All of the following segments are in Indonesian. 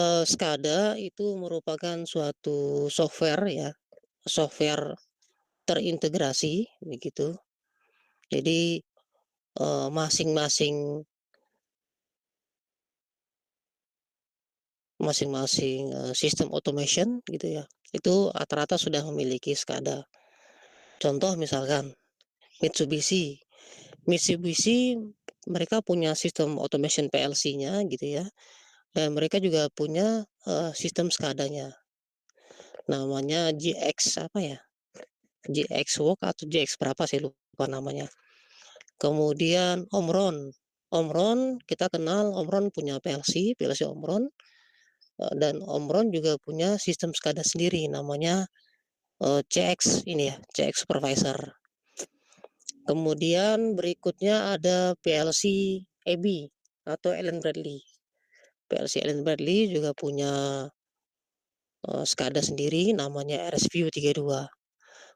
SCADA itu merupakan suatu software ya, software terintegrasi begitu. Jadi, masing-masing masing-masing, sistem automation gitu ya, itu rata-rata sudah memiliki SCADA. Contoh misalkan Mitsubishi. Mitsubishi mereka punya sistem automation PLC-nya gitu ya, dan mereka juga punya, sistem SCADA-nya. Namanya GX apa ya, GX Work atau GX berapa saya lupa namanya. Kemudian Omron. Omron kita kenal Omron punya PLC, PLC Omron, dan Omron juga punya sistem SCADA sendiri namanya, CX ini ya, CX Supervisor. Kemudian berikutnya ada PLC EBI atau Allen Bradley. PLC Allen Bradley juga punya, SCADA sendiri namanya RSView 32.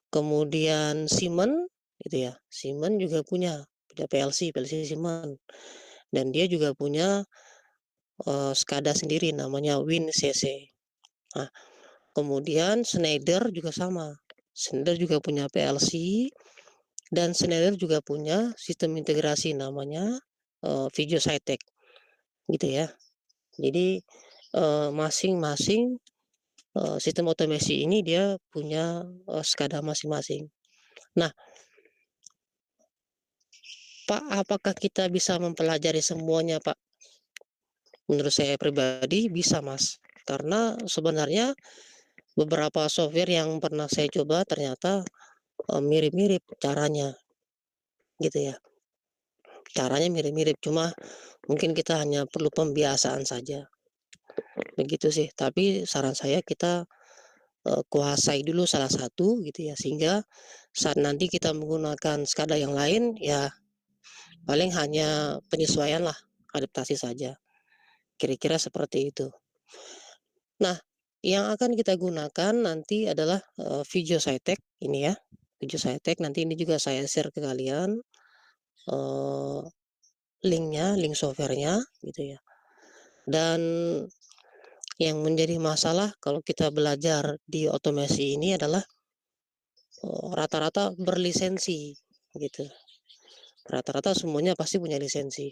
Kemudian Siemens gitu ya, Siemens juga punya PLC Siemens dan dia juga punya, SCADA sendiri namanya WinCC. Nah, kemudian Schneider juga sama, Schneider juga punya PLC dan Schneider juga punya sistem integrasi namanya, Vigio Sitek gitu ya. Jadi, masing-masing, sistem otomasi ini dia punya, SCADA masing-masing. Nah, Pak, apakah kita bisa mempelajari semuanya, Pak? Menurut saya pribadi bisa, Mas. Karena sebenarnya beberapa software yang pernah saya coba ternyata, mirip-mirip caranya, gitu ya. Caranya mirip-mirip, cuma mungkin kita hanya perlu pembiasaan saja, begitu sih. Tapi saran saya kita, kuasai dulu salah satu gitu ya, sehingga saat nanti kita menggunakan SCADA yang lain, ya paling hanya penyesuaian lah, adaptasi saja, kira-kira seperti itu. Nah, yang akan kita gunakan nanti adalah, Vigio Sitek ini ya, Vigio Sitek nanti ini juga saya share ke kalian, eee, link software-nya gitu ya. Dan yang menjadi masalah kalau kita belajar di otomasi ini adalah, rata-rata berlisensi gitu, rata-rata semuanya pasti punya lisensi.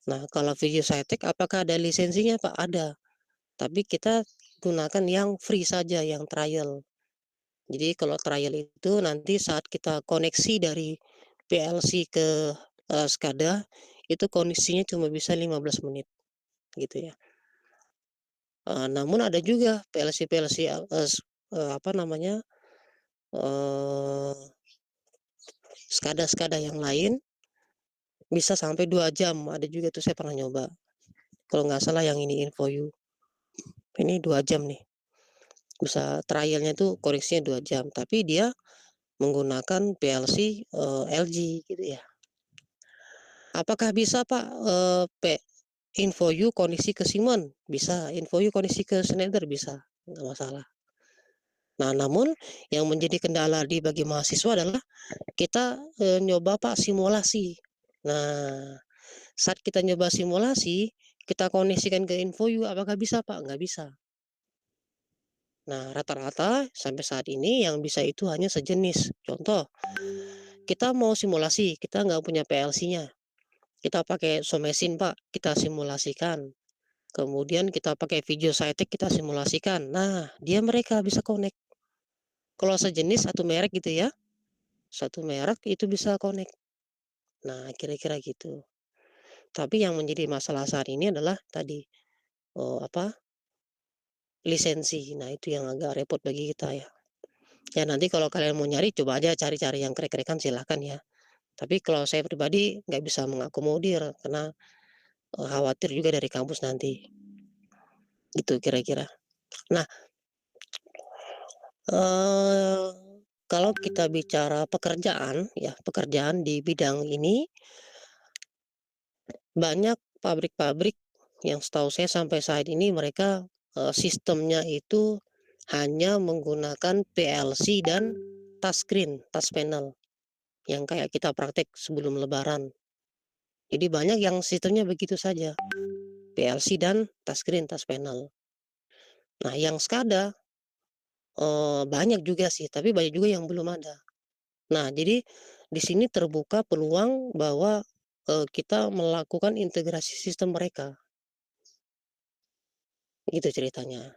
Nah, kalau Vigio Sitek apakah ada lisensinya, Pak? Ada, tapi kita gunakan yang free saja, yang trial. Jadi kalau trial itu nanti saat kita koneksi dari PLC ke, SCADA, itu koneksinya cuma bisa 15 menit, gitu ya. Namun ada juga PLC-PLC, apa namanya, eee, SCADA-SCADA yang lain bisa sampai 2 jam, ada juga tuh saya pernah nyoba. Kalau nggak salah yang ini InfoYou, ini 2 jam nih, bisa trialnya tuh koneksinya 2 jam, tapi dia menggunakan PLC, LG gitu ya. Apakah bisa Pak, InfoYou koneksi ke Siemens? Bisa, InfoYou koneksi ke Schneider bisa, nggak masalah. Nah, namun yang menjadi kendala bagi mahasiswa adalah kita, nyoba Pak simulasi. Nah, saat kita nyoba simulasi, kita koneksikan ke InfoYou apakah bisa Pak? Nggak bisa. Nah, rata-rata sampai saat ini yang bisa itu hanya sejenis. Contoh, kita mau simulasi, kita nggak punya PLC-nya, kita pakai Somesin Pak, kita simulasikan. Kemudian kita pakai video Cytek kita simulasikan. Nah, dia mereka bisa connect. Kalau sejenis satu merek gitu ya, satu merek itu bisa connect. Nah, kira-kira gitu. Tapi yang menjadi masalah saat ini adalah tadi, apa, lisensi. Nah, itu yang agak repot bagi kita ya. Ya nanti kalau kalian mau nyari coba aja cari-cari yang krek-krekan silahkan ya. Tapi kalau saya pribadi nggak bisa mengakomodir karena, khawatir juga dari kampus nanti, gitu kira-kira. Nah, Eee, kalau kita bicara pekerjaan ya, pekerjaan di bidang ini, banyak pabrik-pabrik yang setahu saya sampai saat ini mereka, sistemnya itu hanya menggunakan PLC dan touchscreen, touch panel, yang kayak kita praktek sebelum lebaran. Jadi banyak yang sistemnya begitu saja. PLC dan touchscreen, touch panel. Nah, yang SCADA, banyak juga sih, tapi banyak juga yang belum ada. Nah, jadi di sini terbuka peluang bahwa, kita melakukan integrasi sistem mereka, gitu ceritanya.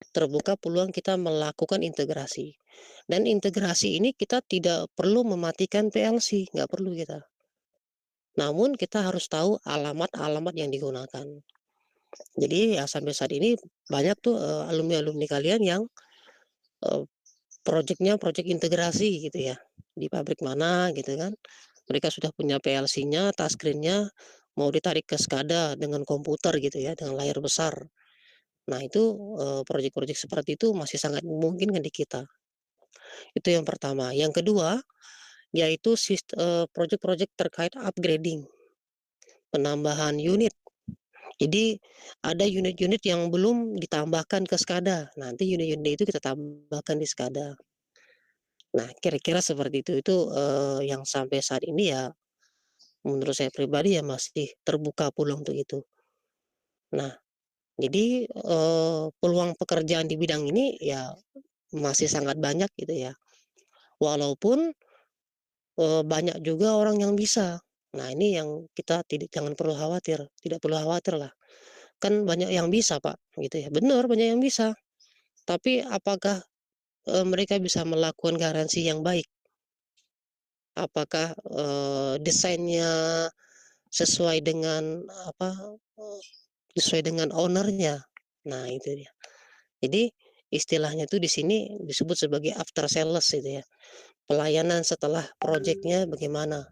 Terbuka peluang kita melakukan integrasi, dan integrasi ini kita tidak perlu mematikan PLC, nggak perlu kita. Namun kita harus tahu alamat-alamat yang digunakan. Jadi ya sampai saat ini banyak tuh, alumni-alumni kalian yang, eee, projeknya projek integrasi gitu ya, di pabrik mana gitu kan. Mereka sudah punya PLC-nya, touchscreen-nya, mau ditarik ke SCADA dengan komputer gitu ya, dengan layar besar. Nah itu, projek-projek seperti itu masih sangat memungkinkan di kita. Itu yang pertama. Yang kedua, yaitu projek-projek terkait upgrading, penambahan unit. Jadi ada unit-unit yang belum ditambahkan ke SCADA, nanti unit-unit itu kita tambahkan di SCADA. Nah, kira-kira seperti itu. Itu, yang sampai saat ini ya, menurut saya pribadi ya masih terbuka peluang untuk itu. Nah, jadi, peluang pekerjaan di bidang ini ya masih sangat banyak gitu ya. Walaupun, banyak juga orang yang bisa. Nah, ini yang kita jangan perlu khawatir, tidak perlu khawatir lah. Kan banyak yang bisa, Pak, gitu ya. Benar banyak yang bisa, tapi apakah, mereka bisa melakukan garansi yang baik? Apakah, desainnya sesuai dengan apa, eee, sesuai dengan owner-nya? Nah, itu dia. Jadi istilahnya tuh di sini disebut sebagai after sales gitu ya. Pelayanan setelah projeknya bagaimana,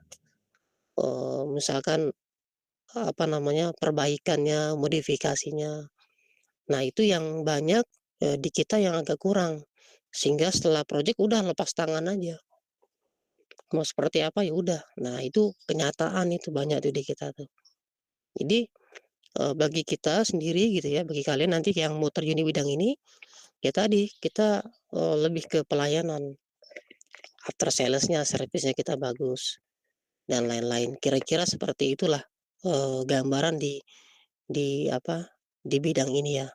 misalkan, apa namanya, perbaikannya, modifikasinya. Nah, itu yang banyak, di kita yang agak kurang. Sehingga setelah projek udah lepas tangan aja, mau seperti apa ya udah. Nah, itu kenyataan itu banyak tuh di kita tuh. Jadi, bagi kita sendiri gitu ya, bagi kalian nanti yang mau terjun di bidang ini, ya tadi kita, lebih ke pelayanan, after sales-nya, servisnya kita bagus dan lain-lain. Kira-kira seperti itulah, gambaran di apa, di bidang ini ya.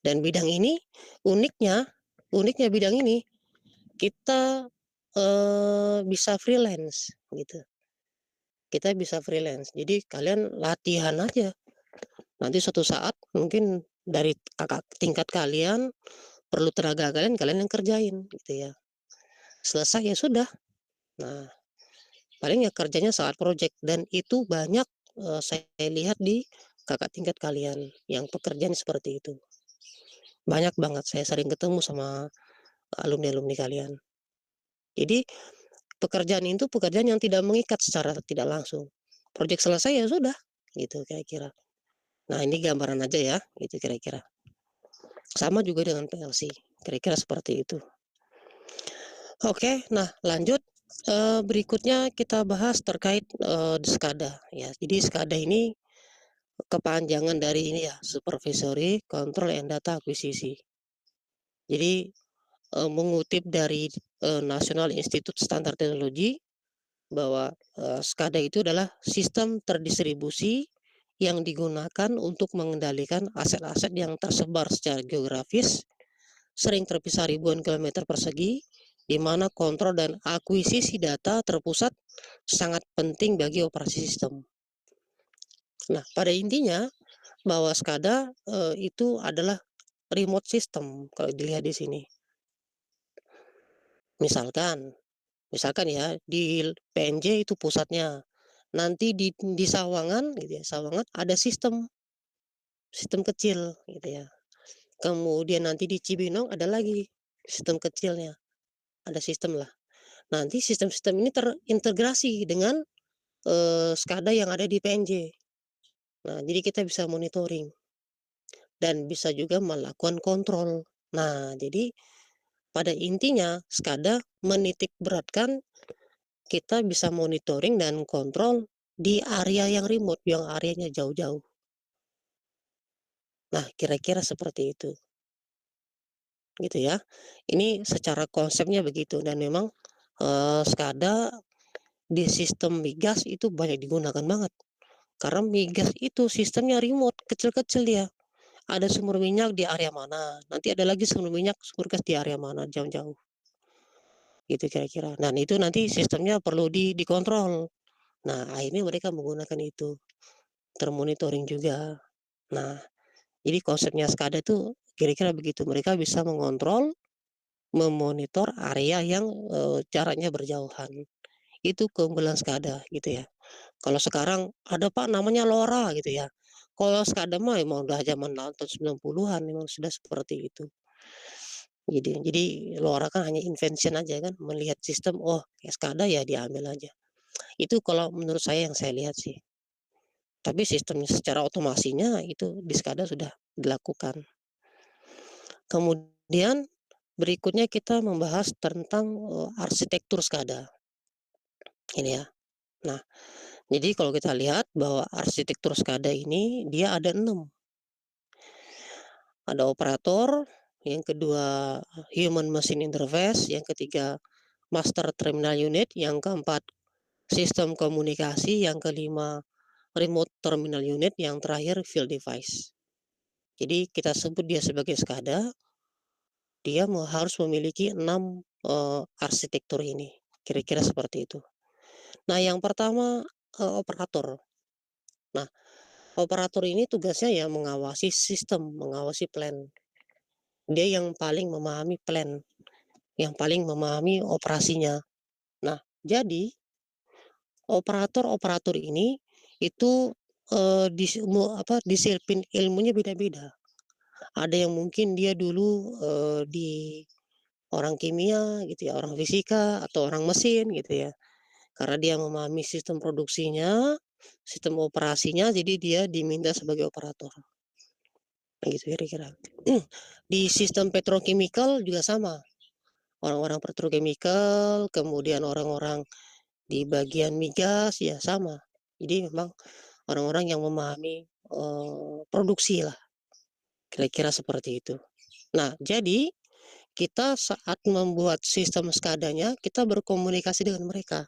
Dan bidang ini uniknya uniknya bidang ini kita, bisa freelance gitu. Kita bisa freelance. Jadi kalian latihan aja, nanti suatu saat mungkin dari kakak tingkat kalian perlu tenaga kalian, kalian yang kerjain gitu ya. Selesai ya sudah. Nah, paling ya kerjanya saat project dan itu banyak, saya lihat di kakak tingkat kalian yang pekerjaan seperti itu. Banyak banget saya sering ketemu sama alumni-alumni kalian. Jadi pekerjaan itu pekerjaan yang tidak mengikat secara tidak langsung. Project selesai ya sudah, gitu kira-kira. Nah ini gambaran aja ya, gitu kira-kira. Sama juga dengan PLC, kira-kira seperti itu. Oke, nah lanjut, berikutnya kita bahas terkait, SCADA ya. Jadi SCADA ini kepanjangan dari ini ya, Supervisory Control and Data Acquisition. Jadi, mengutip dari, National Institute Standard Technology bahwa, SCADA itu adalah sistem terdistribusi yang digunakan untuk mengendalikan aset-aset yang tersebar secara geografis, sering terpisah ribuan kilometer persegi, di mana kontrol dan akuisisi data terpusat sangat penting bagi operasi sistem. Nah, pada intinya bahwa SCADA, itu adalah remote system kalau dilihat di sini. Misalkan misalkan ya di PNJ itu pusatnya, nanti di Sawangan gitu ya, Sawangan ada sistem sistem kecil gitu ya. Kemudian nanti di Cibinong ada lagi sistem kecilnya, ada sistem lah. Nanti sistem-sistem ini terintegrasi dengan, SCADA yang ada di PNJ. Nah, jadi kita bisa monitoring dan bisa juga melakukan kontrol. Nah, jadi pada intinya SCADA menitik beratkan kita bisa monitoring dan kontrol di area yang remote, yang areanya jauh-jauh. Nah, kira-kira seperti itu, gitu ya. Ini secara konsepnya begitu dan memang, SCADA di sistem migas itu banyak digunakan banget. Karena migas itu sistemnya remote, kecil-kecil dia. Ada sumber minyak di area mana, nanti ada lagi sumber minyak, sumber gas di area mana, jauh-jauh, gitu kira-kira. Dan itu nanti sistemnya perlu dikontrol. Nah, akhirnya mereka menggunakan itu, termonitoring juga. Nah, jadi konsepnya SCADA itu kira-kira begitu, mereka bisa mengontrol, memonitor area yang, jaraknya berjauhan. Itu keunggulan SCADA gitu ya. Kalau sekarang ada Pak namanya LoRa gitu ya. Kalau SCADA mah emang udah zaman tahun 90-an memang sudah seperti itu. Jadi LoRa kan hanya invention aja kan, melihat sistem, oh kayak SCADA ya diambil aja. Itu kalau menurut saya yang saya lihat sih. Tapi sistemnya secara otomasinya itu di SCADA sudah dilakukan. Kemudian berikutnya kita membahas tentang, arsitektur SCADA, ini ya. Nah, jadi kalau kita lihat bahwa arsitektur SCADA ini dia ada 6. Ada operator, yang kedua human machine interface, yang ketiga master terminal unit, yang keempat sistem komunikasi, yang kelima remote terminal unit, yang terakhir field device. Jadi kita sebut dia sebagai SCADA, dia harus memiliki 6 arsitektur ini, kira-kira seperti itu. Nah, yang pertama, operator. Nah, operator ini tugasnya ya mengawasi sistem, mengawasi plan. Dia yang paling memahami plan, yang paling memahami operasinya. Nah, jadi operator-operator ini itu, disiplin ilmunya beda-beda. Ada yang mungkin dia dulu, di orang kimia gitu ya, orang fisika, atau orang mesin gitu ya. Karena dia memahami sistem produksinya, sistem operasinya, jadi dia diminta sebagai operator, gitu kira-kira. Di sistem petrochemical juga sama, orang-orang petrochemical, kemudian orang-orang di bagian migas, ya sama. Jadi memang orang-orang yang memahami, produksi lah, kira-kira seperti itu. Nah, jadi kita saat membuat sistem SCADA-nya, kita berkomunikasi dengan mereka.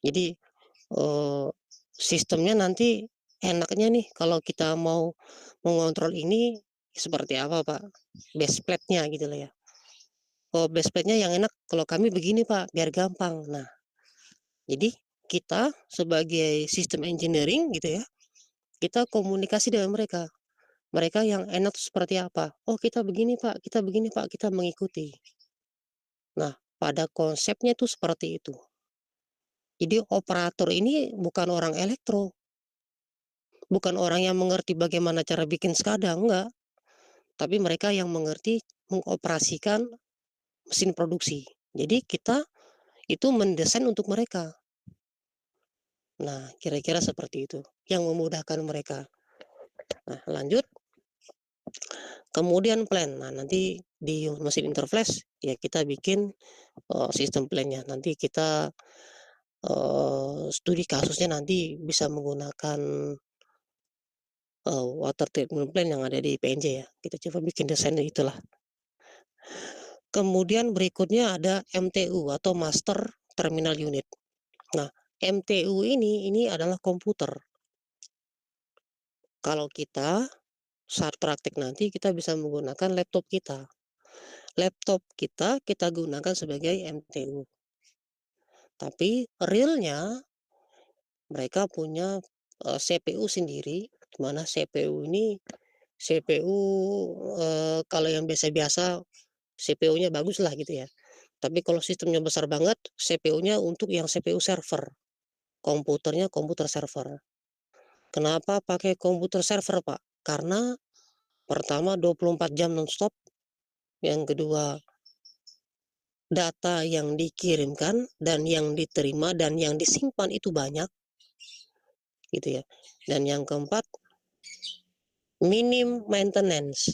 Jadi, sistemnya nanti enaknya nih kalau kita mau mengontrol ini seperti apa, Pak? Base plate-nya gitu loh ya. Oh, base plate-nya yang enak kalau kami begini, Pak, biar gampang. Nah, jadi kita sebagai sistem engineering gitu ya, kita komunikasi dengan mereka. Mereka yang enak seperti apa? Oh, kita begini, Pak, kita begini, Pak, kita mengikuti. Nah, pada konsepnya itu seperti itu. Jadi operator ini bukan orang elektro, bukan orang yang mengerti bagaimana cara bikin SCADA, enggak. Tapi mereka yang mengerti mengoperasikan mesin produksi. Jadi kita itu mendesain untuk mereka. Nah, kira-kira seperti itu, yang memudahkan mereka. Nah, lanjut, kemudian plan. Nah, nanti di mesin interface, ya kita bikin, sistem plan-nya. Nanti kita, studi kasusnya nanti bisa menggunakan, water treatment plant yang ada di PNJ ya. Kita coba bikin desain itulah. Kemudian berikutnya ada MTU atau Master Terminal Unit. Nah, MTU ini adalah komputer. Kalau kita saat praktik nanti kita bisa menggunakan laptop kita. Laptop kita gunakan sebagai MTU. Tapi realnya mereka punya, CPU sendiri, di mana CPU ini CPU, kalau yang biasa-biasa CPU-nya bagus lah gitu ya. Tapi kalau sistemnya besar banget, CPU-nya untuk yang CPU server, komputernya komputer server. Kenapa pakai komputer server, Pak? Karena pertama 24 jam nonstop, yang kedua data yang dikirimkan dan yang diterima dan yang disimpan itu banyak, gitu ya. Dan yang keempat, minim maintenance.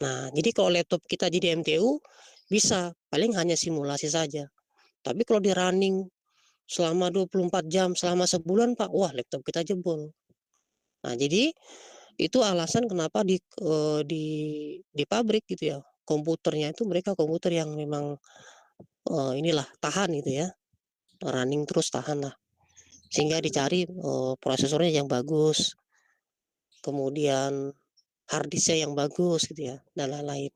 Nah, jadi kalau laptop kita jadi MTU, bisa, paling hanya simulasi saja. Tapi kalau di-running selama 24 jam, selama sebulan, Pak, wah laptop kita jebol. Nah, jadi itu alasan kenapa di pabrik gitu ya, komputernya itu mereka komputer yang memang, inilah tahan gitu ya, running terus tahan lah. sehingga dicari, prosesornya yang bagus, kemudian hard disk-nya yang bagus gitu ya, dan lain-lain.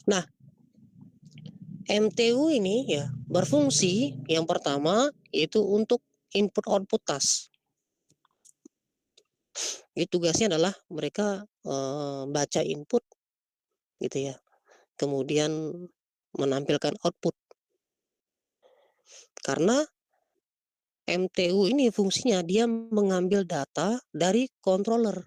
Nah, MTU ini ya berfungsi yang pertama yaitu untuk input output task. Tugasnya adalah mereka, baca input gitu ya, kemudian menampilkan output. Karena MTU ini fungsinya dia mengambil data dari controller.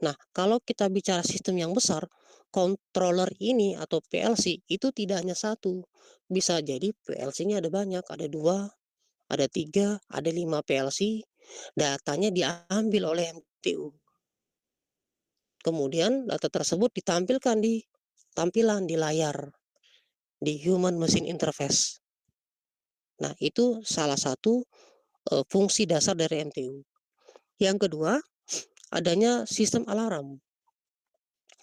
Nah, kalau kita bicara sistem yang besar, controller ini atau PLC itu tidak hanya satu, bisa jadi PLC-nya ada banyak, ada 2, ada 3, ada 5 PLC, datanya diambil oleh MTU. Kemudian data tersebut ditampilkan di tampilan di layar, di human machine interface. Nah, itu salah satu, fungsi dasar dari MTU. Yang kedua, adanya sistem alarm,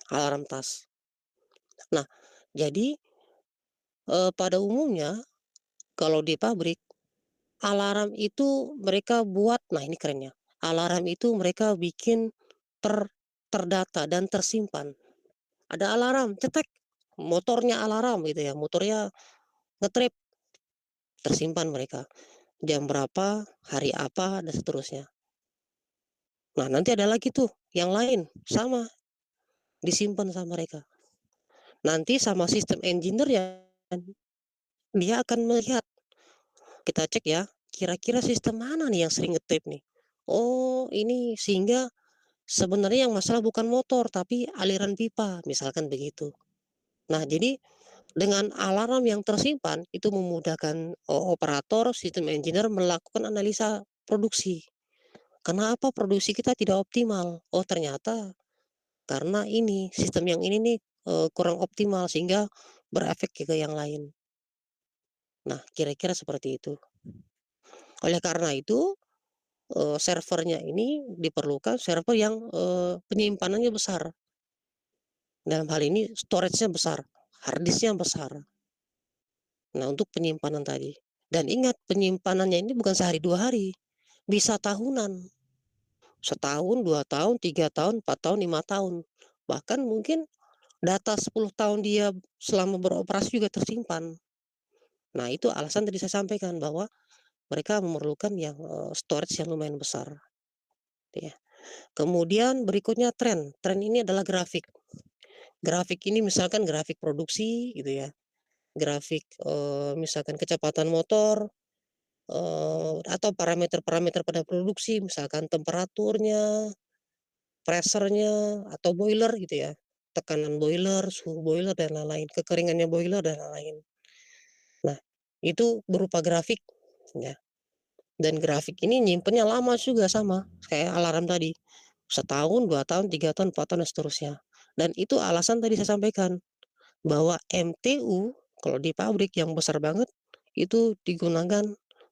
alarm task. Nah, jadi, pada umumnya kalau di pabrik, alarm itu mereka buat, nah ini kerennya, alarm itu mereka bikin terdata dan tersimpan. Ada alarm, cetek, motornya alarm gitu ya, motornya ngetrip, tersimpan mereka, jam berapa, hari apa, dan seterusnya. Nah, nanti ada lagi tuh yang lain, sama, disimpan sama mereka. Nanti sama sistem engineer ya, dia akan melihat, kita cek ya, kira-kira sistem mana nih yang sering ngetrip nih. Oh, ini sehingga sebenarnya yang masalah bukan motor, tapi aliran pipa, misalkan begitu. Nah, jadi dengan alarm yang tersimpan, itu memudahkan operator, sistem engineer melakukan analisa produksi. Kenapa produksi kita tidak optimal? Oh, ternyata karena ini, sistem yang ini nih, kurang optimal sehingga berefek ke yang lain. Nah, kira-kira seperti itu. Oleh karena itu, servernya ini diperlukan server yang, penyimpanannya besar. Dalam hal ini storage-nya besar, hard disk-nya besar. Nah, untuk penyimpanan tadi. Dan ingat penyimpanannya ini bukan sehari 2 hari, bisa tahunan. Setahun, 2 tahun, 3 tahun, 4 tahun, 5 tahun. Bahkan mungkin data 10 tahun dia selama beroperasi juga tersimpan. Nah, itu alasan tadi saya sampaikan bahwa mereka memerlukan yang, storage yang lumayan besar, ya. Kemudian berikutnya tren, tren ini adalah grafik. Grafik ini misalkan grafik produksi gitu ya, grafik, misalkan kecepatan motor, atau parameter-parameter pada produksi, misalkan temperaturnya, pressure-nya, atau boiler gitu ya, tekanan boiler, suhu boiler, dan lain-lain, kekeringannya boiler, dan lain-lain. Nah, itu berupa grafik, ya, dan grafik ini nyimpennya lama juga sama, kayak alarm tadi, setahun, 2 tahun, 3 tahun, 4 tahun, dan seterusnya. Dan itu alasan tadi saya sampaikan, bahwa MTU kalau di pabrik yang besar banget, itu digunakan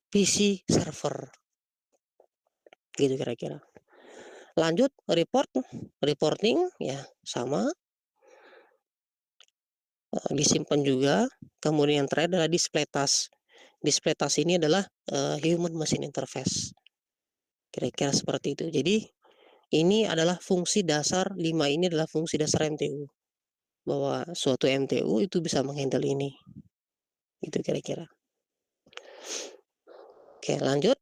PC server, gitu kira-kira. Lanjut reporting ya sama, disimpan juga, kemudian yang terakhir adalah display task. Display task ini adalah, human machine interface, kira-kira seperti itu. Jadi, ini adalah fungsi dasar, 5 ini adalah fungsi dasar MTU, bahwa suatu MTU itu bisa menghandle ini, itu kira-kira. Oke, lanjut.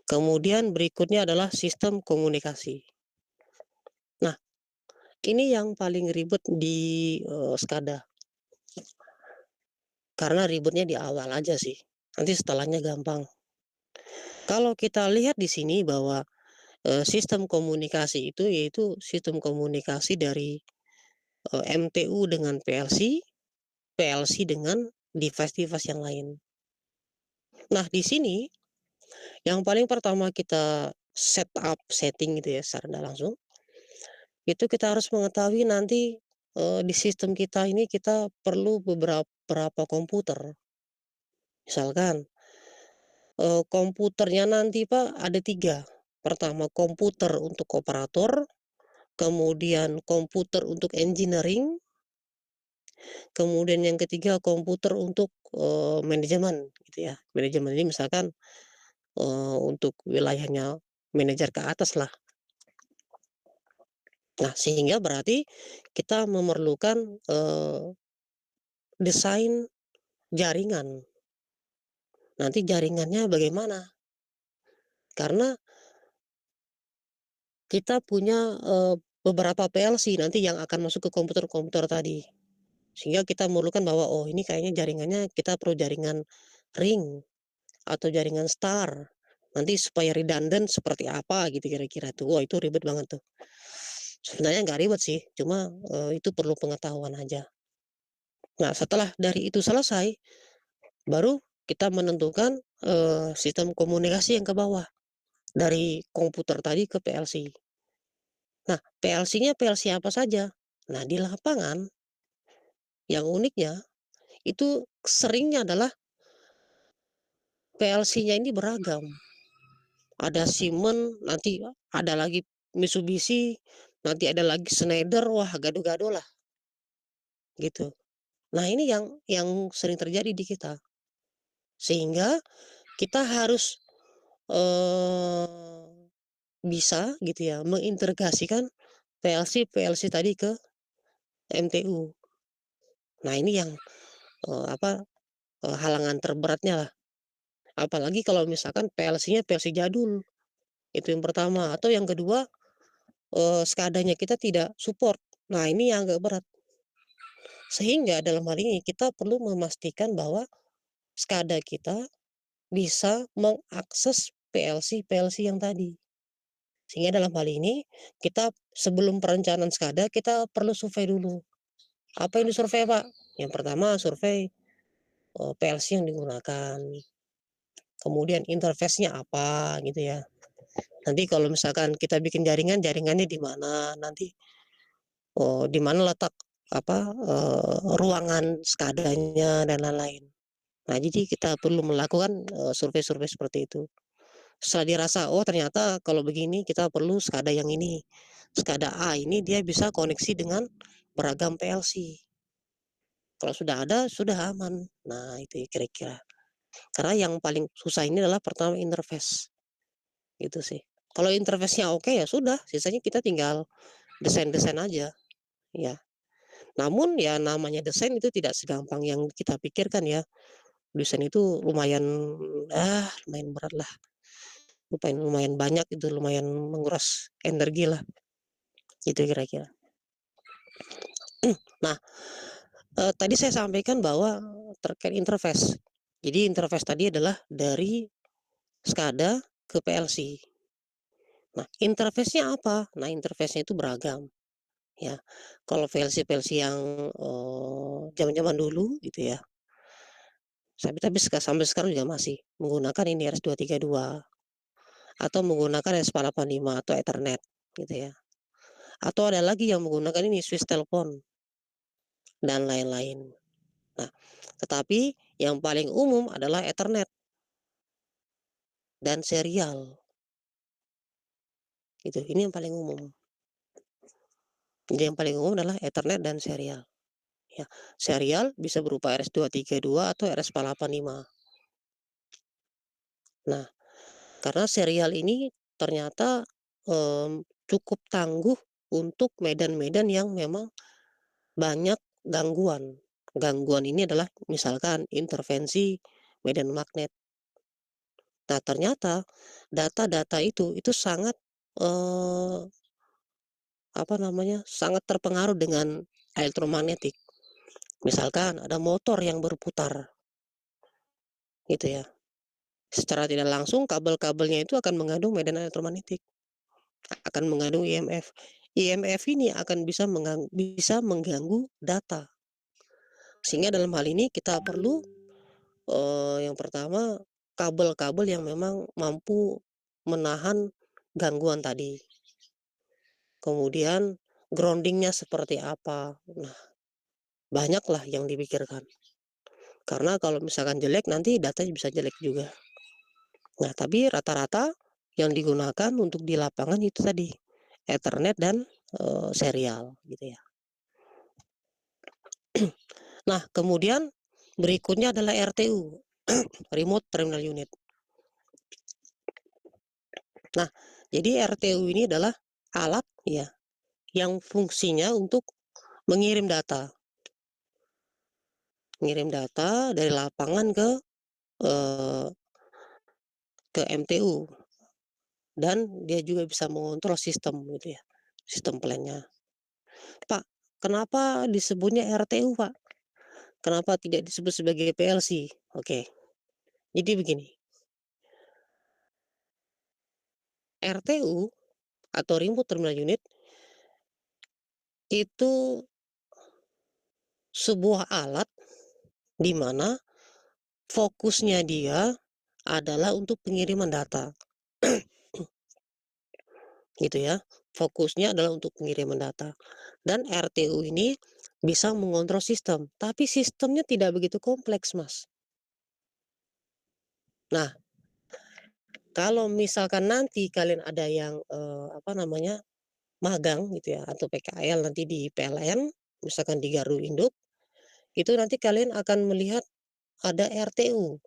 Kemudian berikutnya adalah sistem komunikasi. Nah, ini yang paling ribet di, SCADA. Karena ribetnya di awal aja sih, nanti setelahnya gampang. Kalau kita lihat di sini bahwa, sistem komunikasi itu yaitu sistem komunikasi dari, MTU dengan PLC, PLC dengan device-device yang lain. Nah, di sini yang paling pertama kita setting gitu ya secara nggak langsung, itu kita harus mengetahui nanti, di sistem kita ini kita perlu berapa komputer. Misalkan, komputernya nanti Pak ada 3. Pertama komputer untuk operator, kemudian komputer untuk engineering, Kemudian yang ketiga komputer untuk, manajemen gitu ya. Manajemen ini misalkan, untuk wilayahnya manajer ke atas lah. Nah, sehingga berarti kita memerlukan, desain jaringan. Nanti jaringannya bagaimana? Karena kita punya, beberapa PLC nanti yang akan masuk ke komputer-komputer tadi. Sehingga kita memerlukan bahwa, oh ini kayaknya jaringannya kita perlu jaringan ring atau jaringan star. Nanti supaya redundant seperti apa gitu kira-kira tuh. Wah itu ribet banget tuh. Sebenarnya nggak ribet sih, cuma, itu perlu pengetahuan aja. Nah setelah dari itu selesai, baru kita menentukan, sistem komunikasi yang ke bawah, dari komputer tadi ke PLC. Nah, PLC-nya PLC apa saja? Nah, di lapangan yang uniknya itu seringnya adalah PLC-nya ini beragam. Ada Siemens, nanti ada lagi Mitsubishi, nanti ada lagi Schneider, wah gaduh-gaduh lah gitu. Nah, ini yang sering terjadi di kita. Sehingga kita harus, eee, bisa gitu ya mengintegrasikan PLC-PLC tadi ke MTU. Nah, ini yang, apa, halangan terberatnya lah. Apalagi kalau misalkan PLC-nya PLC jadul, itu yang pertama. Atau yang kedua, SCADA-nya kita tidak support. Nah, ini yang agak berat. Sehingga dalam hal ini kita perlu memastikan bahwa SCADA kita bisa mengakses PLC-PLC yang tadi. Sehingga dalam hal ini kita sebelum perencanaan SCADA kita perlu survei dulu. Apa yang disurvei, Pak? Yang pertama survei, PLC yang digunakan, kemudian interface-nya apa gitu ya. Nanti kalau misalkan kita bikin jaringan, jaringannya di mana, nanti, di mana letak apa, ruangan SCADA-nya dan lain-lain. Nah, jadi kita perlu melakukan, survei-survei seperti itu. Setelah dirasa, oh ternyata kalau begini kita perlu SCADA yang ini. SCADA A ini dia bisa koneksi dengan beragam PLC. Kalau sudah ada, sudah aman. Nah, itu kira-kira. Karena yang paling susah ini adalah pertama interface, gitu sih. Kalau interface-nya oke, ya sudah, sisanya kita tinggal desain-desain aja, ya. Namun ya namanya desain itu tidak segampang yang kita pikirkan ya. Desain itu lumayan, lumayan berat lah, lumayan lumayan banyak itu, lumayan menguras energi lah, gitu kira-kira. Nah, tadi saya sampaikan bahwa terkait interface. Jadi interface tadi adalah dari SCADA ke PLC. Nah, interface-nya apa? Nah, interface-nya itu beragam, ya. Kalau PLC-PLC yang, zaman-zaman dulu gitu ya, tapi sampai sekarang juga masih menggunakan ini RS-232 atau menggunakan RS-485 atau Ethernet gitu ya. Atau ada lagi yang menggunakan ini Swiss telepon dan lain-lain. Nah, tetapi yang paling umum adalah Ethernet dan serial gitu. Ini yang paling umum. Jadi yang paling umum adalah Ethernet dan serial. Ya, serial bisa berupa RS-232 atau RS-485. Nah, karena serial ini ternyata, cukup tangguh untuk medan-medan yang memang banyak gangguan. Gangguan ini adalah misalkan intervensi medan magnet. Nah, ternyata data-data itu sangat, eee, apa namanya, sangat terpengaruh dengan elektromagnetik. Misalkan ada motor yang berputar, gitu ya. Secara tidak langsung kabel-kabelnya itu akan mengandung medan elektromagnetik, akan mengandung IMF. IMF ini akan bisa mengganggu data. Sehingga dalam hal ini kita perlu, yang pertama kabel-kabel yang memang mampu menahan gangguan tadi. Kemudian grounding-nya seperti apa. Nah, banyaklah yang dipikirkan. Karena kalau misalkan jelek nanti datanya bisa jelek juga. Nah, tapi rata-rata yang digunakan untuk di lapangan itu tadi, Ethernet dan, serial gitu ya. Nah, kemudian berikutnya adalah RTU, Remote Terminal Unit. Nah, jadi RTU ini adalah alat ya yang fungsinya untuk mengirim data. Ngirim data dari lapangan eee, ke MTU dan dia juga bisa mengontrol sistem gitu ya, sistem plan-nya. Pak, kenapa disebutnya RTU, Pak? Kenapa tidak disebut sebagai PLC? Oke, jadi begini, RTU atau Remote Terminal Unit itu sebuah alat di mana fokusnya dia adalah untuk pengiriman data, gitu ya. Fokusnya adalah untuk pengiriman data. Dan RTU ini bisa mengontrol sistem, tapi sistemnya tidak begitu kompleks, Mas. Nah, kalau misalkan nanti kalian ada yang, apa namanya, magang gitu ya atau PKL nanti di PLN, misalkan di Garu Induk, itu nanti kalian akan melihat ada RTU,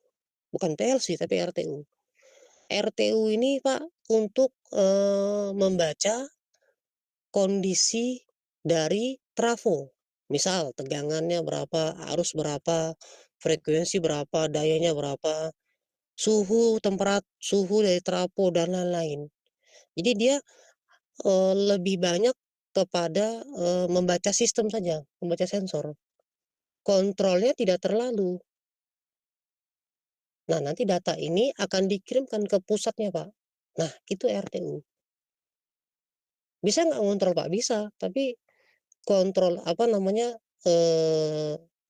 bukan PLC tapi RTU. RTU ini Pak untuk, membaca kondisi dari trafo. Misal tegangannya berapa, arus berapa, frekuensi berapa, dayanya berapa, suhu dari trafo dan lain-lain. Jadi dia, lebih banyak kepada, membaca sistem saja, membaca sensor. Kontrolnya tidak terlalu. Nah, nanti data ini akan dikirimkan ke pusatnya, Pak. Nah, itu RTU. Bisa nggak ngontrol, Pak? Bisa, tapi kontrol, apa namanya,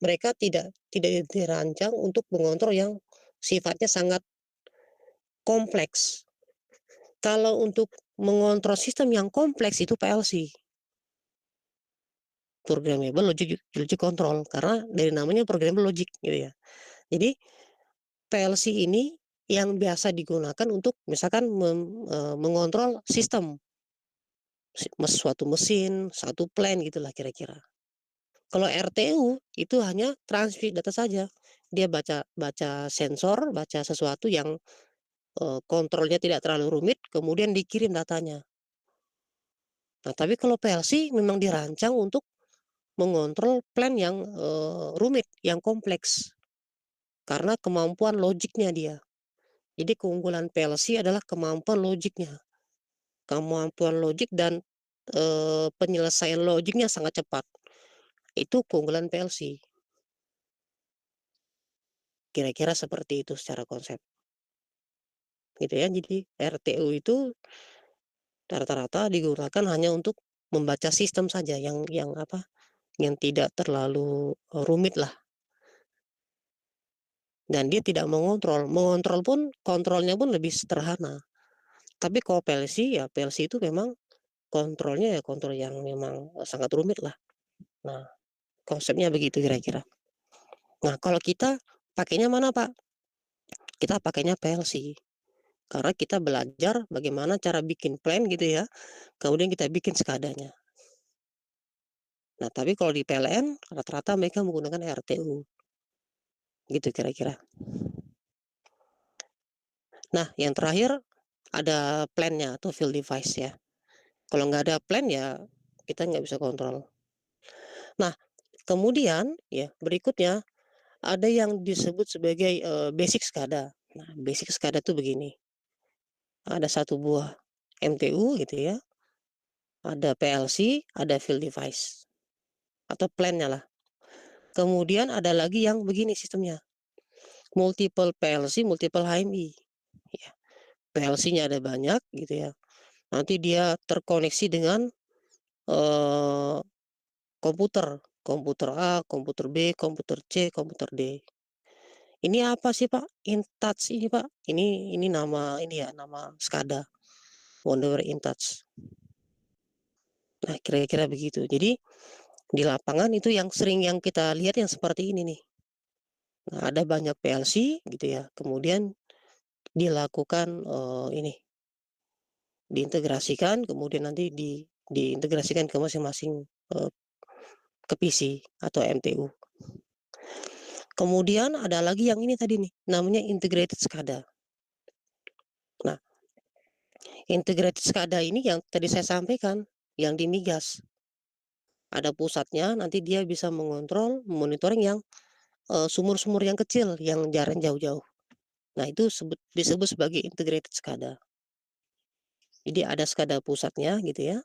mereka tidak dirancang untuk mengontrol yang sifatnya sangat kompleks. Kalau untuk mengontrol sistem yang kompleks itu PLC, Programmable Logic Control, karena dari namanya Programmable Logic gitu ya. Jadi PLC ini yang biasa digunakan untuk misalkan mengontrol sistem, suatu mesin, satu plan gitulah kira-kira. Kalau RTU itu hanya transmit data saja. Dia baca baca sensor, baca sesuatu yang, kontrolnya tidak terlalu rumit, kemudian dikirim datanya. Nah, tapi kalau PLC memang dirancang untuk mengontrol plan yang, rumit, yang kompleks, karena kemampuan logiknya dia. Jadi keunggulan PLC adalah kemampuan logiknya. Kemampuan logik dan, penyelesaian logiknya sangat cepat. Itu keunggulan PLC. Kira-kira seperti itu secara konsep, gitu ya. Jadi RTU itu rata-rata digunakan hanya untuk membaca sistem saja yang apa, yang tidak terlalu, rumit lah dan dia tidak mengontrol. Mengontrol pun kontrolnya pun lebih sederhana. Tapi kalau PLC, ya PLC itu memang kontrolnya ya kontrol yang memang, sangat rumit lah. Nah, konsepnya begitu kira-kira. Nah, kalau kita pakainya mana, Pak? Kita pakainya PLC. Karena kita belajar bagaimana cara bikin plan gitu ya, kemudian kita bikin skadanya. Nah, tapi kalau di PLN rata-rata mereka menggunakan RTU, gitu kira-kira. Nah, yang terakhir ada plan-nya atau field device ya. Kalau nggak ada plan ya kita nggak bisa kontrol. Nah, kemudian ya berikutnya ada yang disebut sebagai, basic SCADA. Nah, basic SCADA itu begini, ada satu buah MTU gitu ya, ada PLC, ada field device atau plan-nya lah. Kemudian ada lagi yang begini sistemnya, multiple PLC, multiple HMI, ya. PLC-nya ada banyak gitu ya, nanti dia terkoneksi dengan, eee, komputer, komputer A, komputer B, komputer C, komputer D. Ini apa sih, Pak? InTouch ini, Pak. Ini nama ini ya, nama SCADA, Wonderware InTouch. Nah, kira-kira begitu. Jadi, di lapangan itu yang sering yang kita lihat yang seperti ini nih. Nah, ada banyak PLC gitu ya, kemudian dilakukan, ini, diintegrasikan, kemudian nanti diintegrasikan ke masing-masing, ke PC atau MTU. Kemudian ada lagi yang ini tadi nih, namanya integrated SCADA. Nah, integrated SCADA ini yang tadi saya sampaikan, yang di migas. Ada pusatnya, nanti dia bisa mengontrol, monitoring yang, sumur-sumur yang kecil, yang jaraknya jauh-jauh. Nah, itu disebut sebagai integrated SCADA. Jadi ada SCADA pusatnya gitu ya,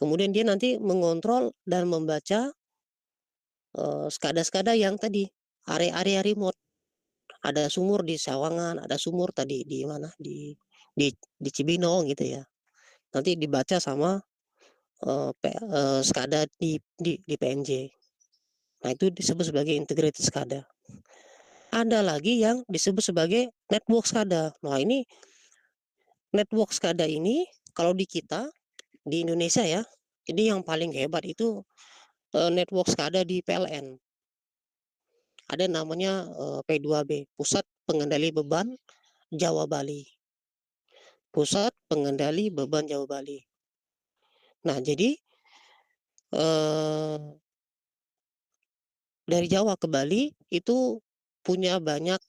kemudian dia nanti mengontrol dan membaca, SCADA-SCADA yang tadi, area-area remote. Ada sumur di Sawangan, ada sumur tadi di mana, di Cibinong gitu ya. Nanti dibaca sama, SCADA di PNJ. Nah, itu disebut sebagai integrated SCADA. Ada lagi yang disebut sebagai network SCADA. Nah, ini network SCADA ini kalau di kita, di Indonesia ya, ini yang paling hebat itu, network SCADA di PLN. Ada namanya, P2B, Pusat Pengendali Beban Jawa Bali. Pusat Pengendali Beban Jawa Bali. Nah, jadi, eee, dari Jawa ke Bali itu punya banyak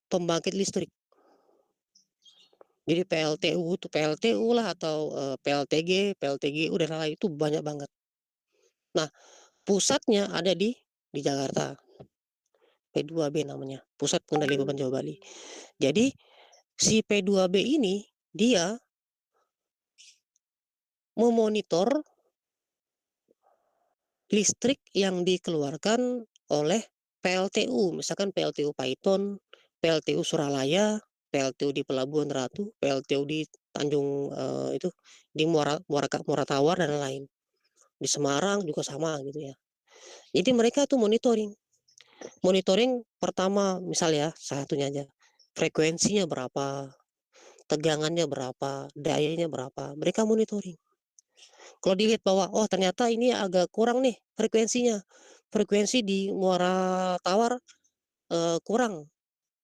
pembangkit listrik. Jadi PLTU lah atau, PLTG, dan lain-lain itu banyak banget. Nah, pusatnya ada di Jakarta, P2B namanya, Pusat Pengendali Beban Jawa Bali. Jadi, si P2B ini dia memonitor listrik yang dikeluarkan oleh PLTU, misalkan PLTU Paiton, PLTU Suralaya, PLTU di Pelabuhan Ratu, PLTU di Tanjung, itu di Muara Tawar dan lain-lain. Di Semarang juga sama gitu ya. Jadi mereka tuh monitoring. Monitoring pertama misal ya, satunya aja, frekuensinya berapa, tegangannya berapa, dayanya berapa, mereka monitoring. Kalau dilihat bahwa, oh ternyata ini agak kurang nih frekuensinya, frekuensi di Muara Tawar, kurang,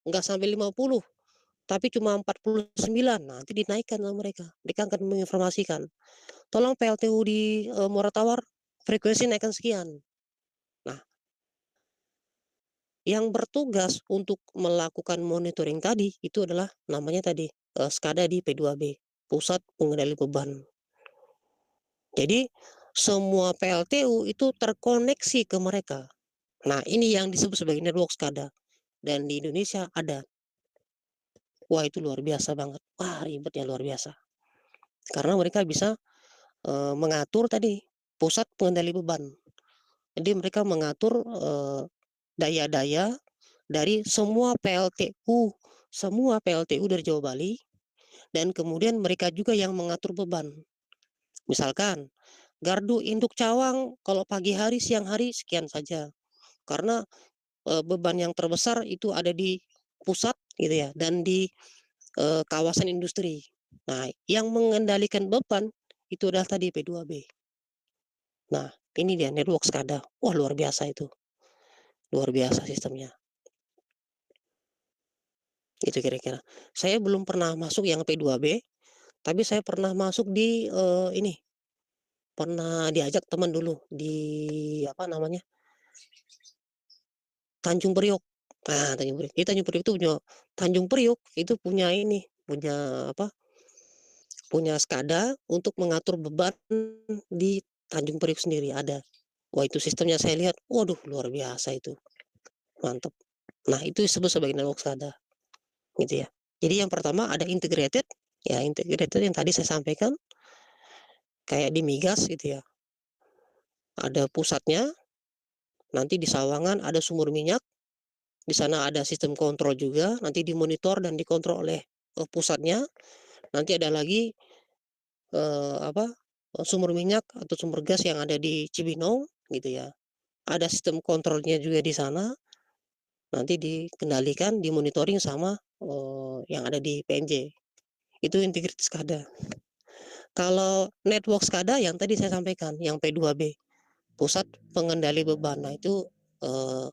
nggak sampai 50, tapi cuma 49, nanti dinaikkan sama mereka. Mereka akan menginformasikan, "Tolong PLTU di, Muara Tawar frekuensi naikkan sekian." Nah, yang bertugas untuk melakukan monitoring tadi, itu adalah namanya tadi, SCADA di P2B, Pusat Pengendali Beban. Jadi, semua PLTU itu terkoneksi ke mereka. Nah, ini yang disebut sebagai network SCADA, dan di Indonesia ada. Wah, itu luar biasa banget. Wah, ribetnya luar biasa. Karena mereka bisa, mengatur tadi, pusat pengendali beban. Jadi mereka mengatur, daya-daya dari semua PLTU dari Jawa Bali, dan kemudian mereka juga yang mengatur beban. Misalkan, gardu induk cawang kalau pagi hari, siang hari sekian saja. Karena, beban yang terbesar itu ada di pusat gitu ya, dan di, kawasan industri. Nah, yang mengendalikan beban itu adalah tadi P2B. Nah, ini dia network SCADA. Wah, luar biasa itu, luar biasa sistemnya. Itu kira-kira. Saya belum pernah masuk yang P2B, tapi saya pernah masuk di, ini, pernah diajak teman dulu di apa namanya, Tanjung Priok. Nah, Tanjung Priok. Tanjung Priok itu punya ini, punya apa, punya SCADA untuk mengatur beban di Tanjung Priok sendiri, ada. Wah, itu sistemnya saya lihat, waduh luar biasa itu, mantap. Nah, itu disebut sebagai network SCADA, gitu ya. Jadi yang pertama ada integrated, ya integrated yang tadi saya sampaikan, kayak di migas gitu ya. Ada pusatnya, nanti di Sawangan ada sumur minyak, di sana ada sistem kontrol juga, nanti dimonitor dan dikontrol oleh, pusatnya. Nanti ada lagi, apa, sumur minyak atau sumber gas yang ada di Cibinong gitu ya. Ada sistem kontrolnya juga di sana, nanti dikendalikan, dimonitoring sama, yang ada di PNJ. Itu integrated SCADA. Kalau network SCADA yang tadi saya sampaikan, yang P2B, Pusat Pengendali Beban. Nah, itu, eee,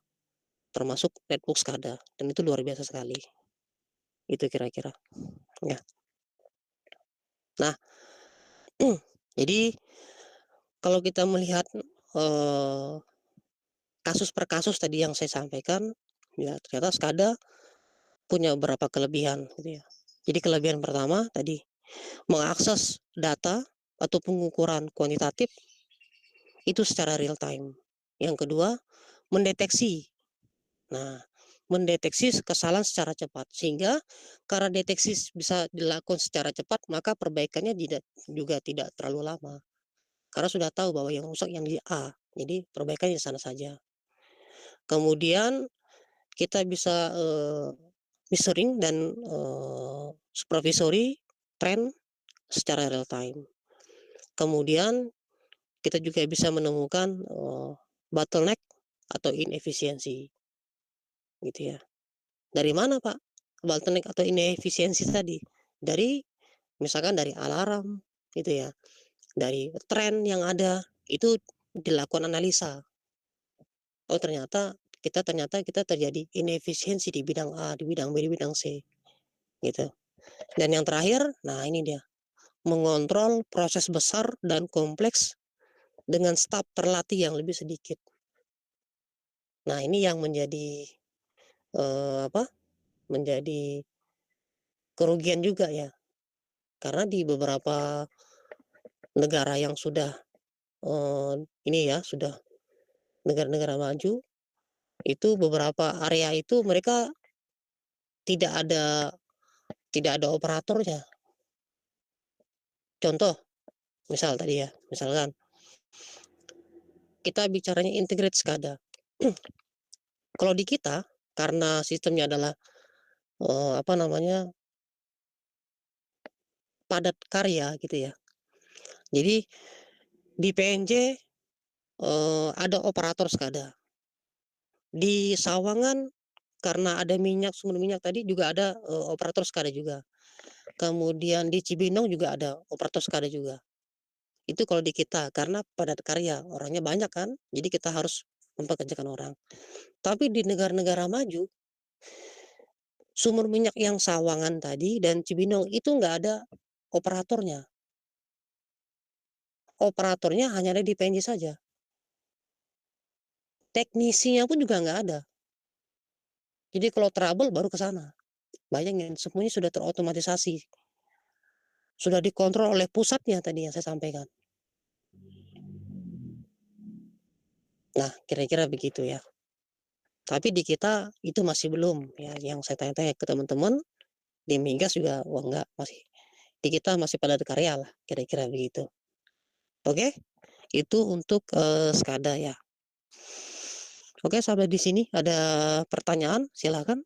termasuk network SCADA dan itu luar biasa sekali. Itu kira-kira, ya. Nah, jadi kalau kita melihat, eee, kasus per kasus tadi yang saya sampaikan, ya ternyata SCADA punya beberapa kelebihan gitu ya. Jadi kelebihan pertama tadi, mengakses data atau pengukuran kuantitatif itu secara real time. Yang kedua, mendeteksi. Nah, mendeteksi kesalahan secara cepat sehingga karena deteksi bisa dilakukan secara cepat, maka perbaikannya juga tidak terlalu lama. Karena sudah tahu bahwa yang rusak yang di A, jadi perbaikannya di sana saja. Kemudian kita bisa, measuring dan, supervisory trend secara real time. Kemudian kita juga bisa menemukan, bottleneck atau inefisiensi, gitu ya. Dari mana, Pak, bottleneck atau inefisiensi tadi? Dari misalkan dari alarm, gitu ya, dari tren yang ada, itu dilakukan analisa. Oh ternyata kita terjadi inefisiensi di bidang A, di bidang B, di bidang C, gitu. Dan yang terakhir, nah ini dia, mengontrol proses besar dan kompleks dengan staf terlatih yang lebih sedikit. Nah ini yang menjadi, apa, menjadi kerugian juga ya, karena di beberapa negara yang sudah, ini ya, sudah negara-negara maju, itu beberapa area itu mereka tidak ada tidak ada operatornya. Contoh, misal tadi ya, misalkan kita bicaranya integrate SCADA. Kalau di kita, karena sistemnya adalah, apa namanya, padat karya gitu ya. Jadi di PNJ, ada operator SCADA. Di Sawangan karena ada minyak, sumber minyak tadi juga ada, operator SCADA juga. Kemudian di Cibinong juga ada operator SCADA juga. Itu kalau di kita, karena padat karya, orangnya banyak kan, jadi kita harus mempekerjakan orang. Tapi di negara-negara maju, sumber minyak yang Sawangan tadi dan Cibinong itu nggak ada operatornya. Operatornya hanya ada di PNJ saja. Teknisinya pun juga nggak ada. Jadi kalau trouble baru ke sana. Bayangin semuanya sudah terotomatisasi, sudah dikontrol oleh pusatnya tadi yang saya sampaikan. Nah, kira-kira begitu ya. Tapi di kita itu masih belum ya, yang saya tanya-tanya ke teman-teman, di migas juga wah enggak, masih di kita masih padat karya lah, kira-kira begitu. Oke, itu untuk, SCADA ya. Oke, sampai di sini ada pertanyaan, silakan.